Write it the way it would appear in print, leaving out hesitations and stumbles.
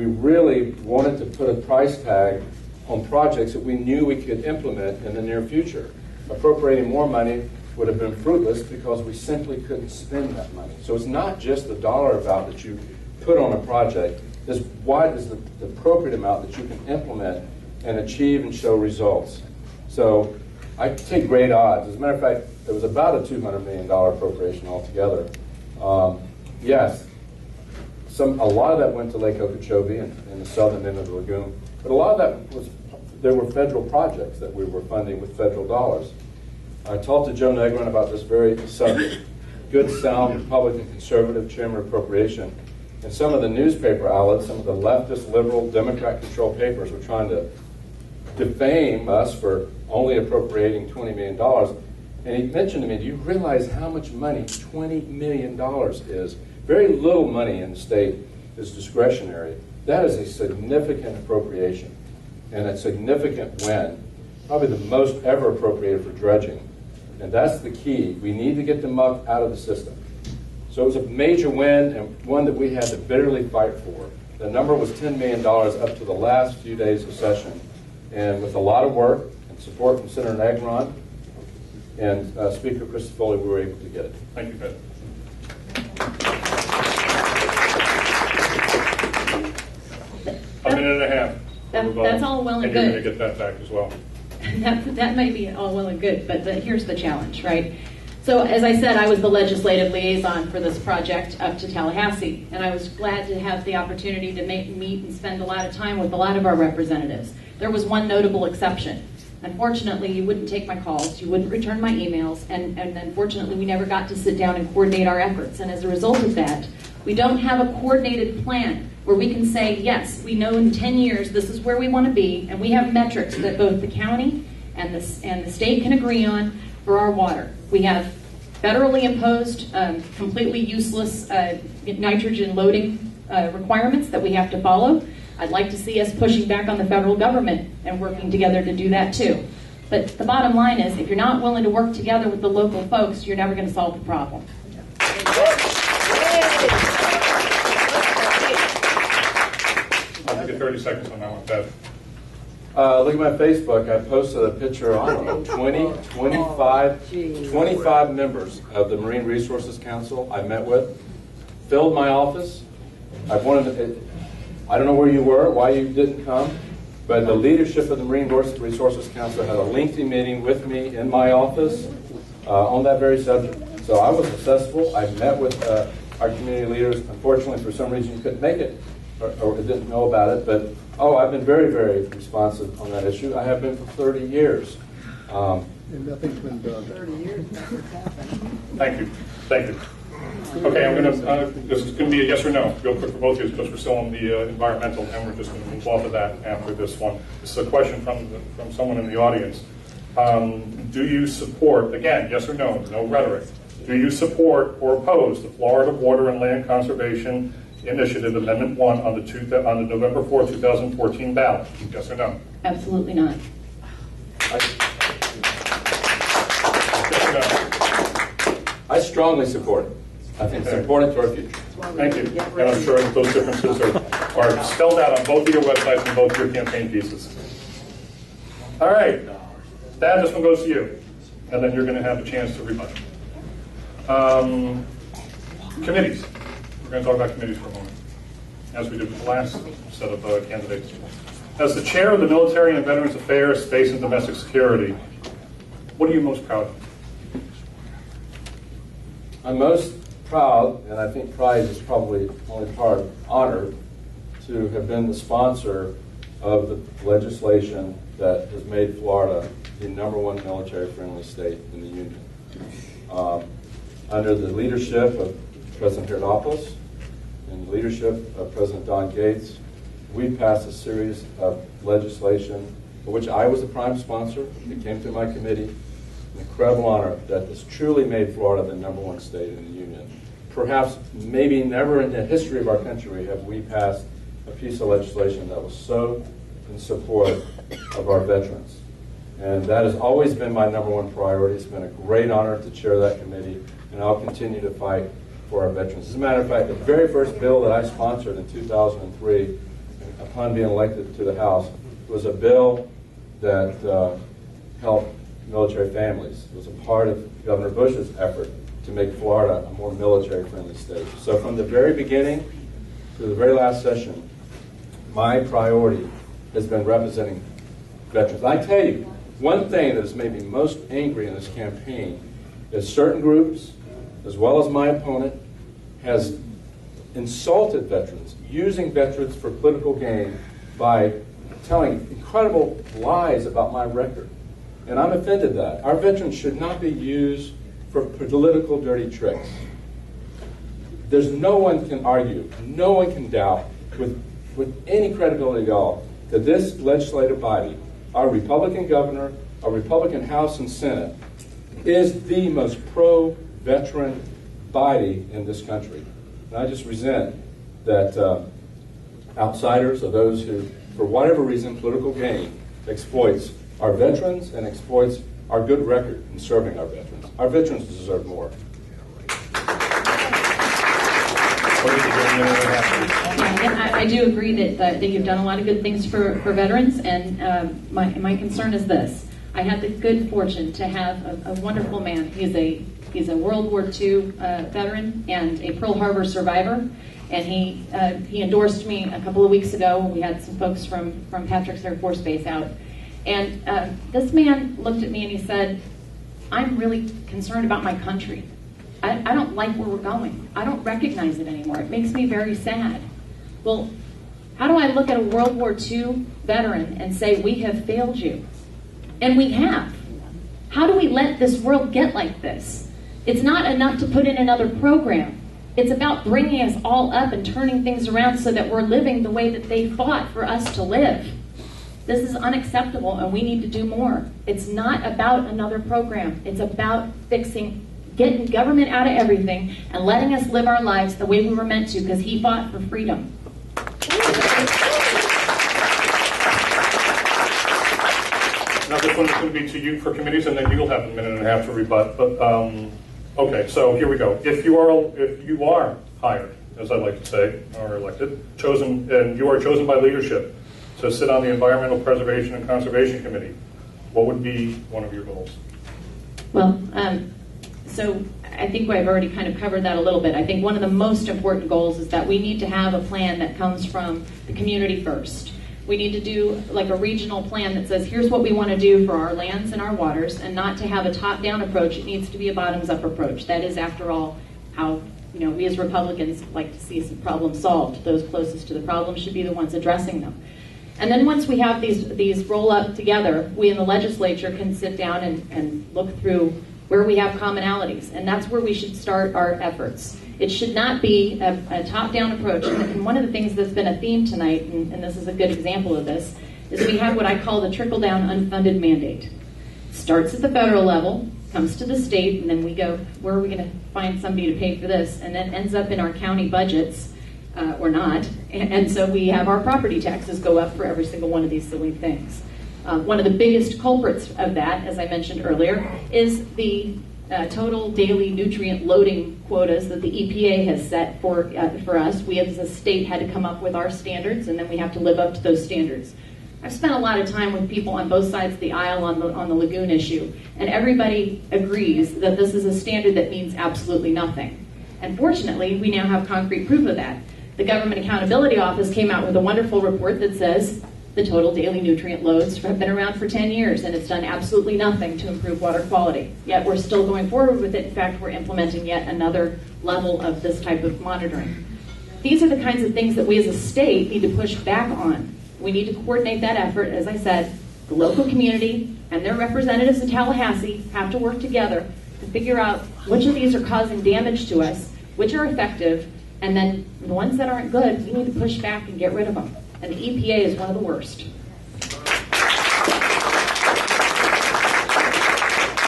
really wanted to put a price tag on projects that we knew we could implement in the near future. Appropriating more money would have been fruitless because we simply couldn't spend that money. So it's not just the dollar amount that you put on a project, it's what is the appropriate amount that you can implement and achieve and show results. So I take great odds. As a matter of fact, it was about a $200 million appropriation altogether. Yes, a lot of that went to Lake Okeechobee and the southern end of the lagoon, but a lot of that there were federal projects that we were funding with federal dollars. I talked to Joe Negron about this very subject. Good, sound, Republican, conservative chairman of appropriation. And some of the newspaper outlets, some of the leftist, liberal, Democrat-controlled papers were trying to defame us for only appropriating $20 million. And he mentioned to me, do you realize how much money $20 million is? Very little money in the state is discretionary. That is a significant appropriation and a significant win, probably the most ever appropriated for dredging. And that's the key. We need to get the muck out of the system. So it was a major win and one that we had to bitterly fight for. The number was $10 million up to the last few days of session. And with a lot of work and support from Senator Negron and Speaker Christopher, we were able to get it. Thank you, Fred. A minute and a half. That's all well and good. And you're going to get that back as well. That might be all well and good, but here's the challenge, right? So as I said, I was the legislative liaison for this project up to Tallahassee, and I was glad to have the opportunity to meet and spend a lot of time with a lot of our representatives. There was one notable exception. Unfortunately, you wouldn't take my calls, you wouldn't return my emails, and unfortunately, we never got to sit down and coordinate our efforts. And as a result of that, we don't have a coordinated plan where we can say, yes, we know in 10 years this is where we want to be, and we have metrics that both the county and the state can agree on for our water. We have federally imposed, completely useless nitrogen loading requirements that we have to follow. I'd like to see us pushing back on the federal government and working together to do that too. But the bottom line is, if you're not willing to work together with the local folks, you're never going to solve the problem. I'll give you 30 seconds on that one, Ted. Look at my Facebook. I posted a picture, I don't know, 25 members of the Marine Resources Council I met with, filled my office. I don't know where you were, why you didn't come, but the leadership of the Marine Resources Council had a lengthy meeting with me in my office on that very subject. So I was successful. I met with our community leaders. Unfortunately, for some reason, you couldn't make it or didn't know about it, but I've been very, very responsive on that issue. I have been for 30 years. And nothing's been done. 30 years, nothing's happened. Thank you. Thank you. Okay, I'm going to, this is going to be a yes or no, real quick for both of you, because we're still on the environmental, and we're just going to move off of that after this one. This is a question from someone in the audience. Do you support, again, yes or no, no rhetoric, do you support or oppose the Florida Water and Land Conservation Initiative Amendment 1 on the November 4, 2014 ballot? Yes or no? Absolutely not. I strongly support it. I think it's important to our future. Thank you. And I'm sure that those differences are spelled out on both of your websites and both of your campaign pieces. All right. Thad, this one goes to you. And then you're going to have a chance to rebut. Committees. We're going to talk about committees for a moment, as we did with the last set of candidates. As the chair of the Military and Veterans Affairs, Space and Domestic Security, what are you most proud of? I'm most proud, and I think pride is probably only part honored, to have been the sponsor of the legislation that has made Florida the #1 military-friendly state in the Union. Under the leadership of President Herodopoulos and the leadership of President Don Gates, we passed a series of legislation for which I was the prime sponsor. It came through my committee. An incredible honor that has truly made Florida the #1 state in the Union. Perhaps, maybe never in the history of our country have we passed a piece of legislation that was so in support of our veterans. And that has always been my #1 priority. It's been a great honor to chair that committee, and I'll continue to fight for our veterans. As a matter of fact, the very first bill that I sponsored in 2003 upon being elected to the House, was a bill that helped military families. It was a part of Governor Bush's effort to make Florida a more military-friendly state. So from the very beginning to the very last session, my priority has been representing veterans. I tell you, one thing that has made me most angry in this campaign is certain groups, as well as my opponent, has insulted veterans, using veterans for political gain by telling incredible lies about my record. And I'm offended that. Our veterans should not be used for political dirty tricks. There's no one can argue, no one can doubt with any credibility at all that this legislative body, our Republican governor, our Republican House and Senate, is the most pro-veteran body in this country. And I just resent that outsiders or those who, for whatever reason, political gain, exploits our veterans and exploits our good record in serving our veterans. Our veterans deserve more. And I do agree that you've done a lot of good things for veterans, and my concern is this. I had the good fortune to have a wonderful man. He's a World War II veteran and a Pearl Harbor survivor, and he endorsed me a couple of weeks ago. We had some folks from Patrick's Air Force Base out, and this man looked at me and he said, "I'm really concerned about my country. I don't like where we're going. I don't recognize it anymore. It makes me very sad." Well, how do I look at a World War II veteran and say, we have failed you? And we have. How do we let this world get like this? It's not enough to put in another program. It's about bringing us all up and turning things around so that we're living the way that they fought for us to live. This is unacceptable, and we need to do more. It's not about another program. It's about getting government out of everything and letting us live our lives the way we were meant to, because he fought for freedom. Now this one's going to be to you for committees, and then you'll have a minute and a half to rebut. But okay, so here we go. If you are hired, as I like to say, or elected, chosen, and you are chosen by leadership to sit on the Environmental Preservation and Conservation Committee, what would be one of your goals? Well, so I think I've already kind of covered that a little bit. I think one of the most important goals is that we need to have a plan that comes from the community first. We need to do like a regional plan that says, here's what we want to do for our lands and our waters, and not to have a top-down approach. It needs to be a bottoms-up approach. That is, after all, how we as Republicans like to see some problems solved. Those closest to the problem should be the ones addressing them. And then once we have these roll up together, we in the legislature can sit down and look through where we have commonalities. And that's where we should start our efforts. It should not be a top-down approach. And one of the things that's been a theme tonight, and this is a good example of this, is we have what I call the trickle-down unfunded mandate. It starts at the federal level, comes to the state, and then we go, where are we going to find somebody to pay for this? And then ends up in our county budgets, or not. And so we have our property taxes go up for every single one of these silly things. One of the biggest culprits of that, as I mentioned earlier, is the total daily nutrient loading quotas that the EPA has set for us. We as a state had to come up with our standards, and then we have to live up to those standards. I've spent a lot of time with people on both sides of the aisle on the lagoon issue, and everybody agrees that this is a standard that means absolutely nothing. And fortunately, we now have concrete proof of that. The Government Accountability Office came out with a wonderful report that says the total daily nutrient loads have been around for 10 years, and it's done absolutely nothing to improve water quality. Yet we're still going forward with it. In fact, we're implementing yet another level of this type of monitoring. These are the kinds of things that we as a state need to push back on. We need to coordinate that effort. As I said, the local community and their representatives in Tallahassee have to work together to figure out which of these are causing damage to us, which are effective, and then the ones that aren't good, we need to push back and get rid of them. And the EPA is one of the worst.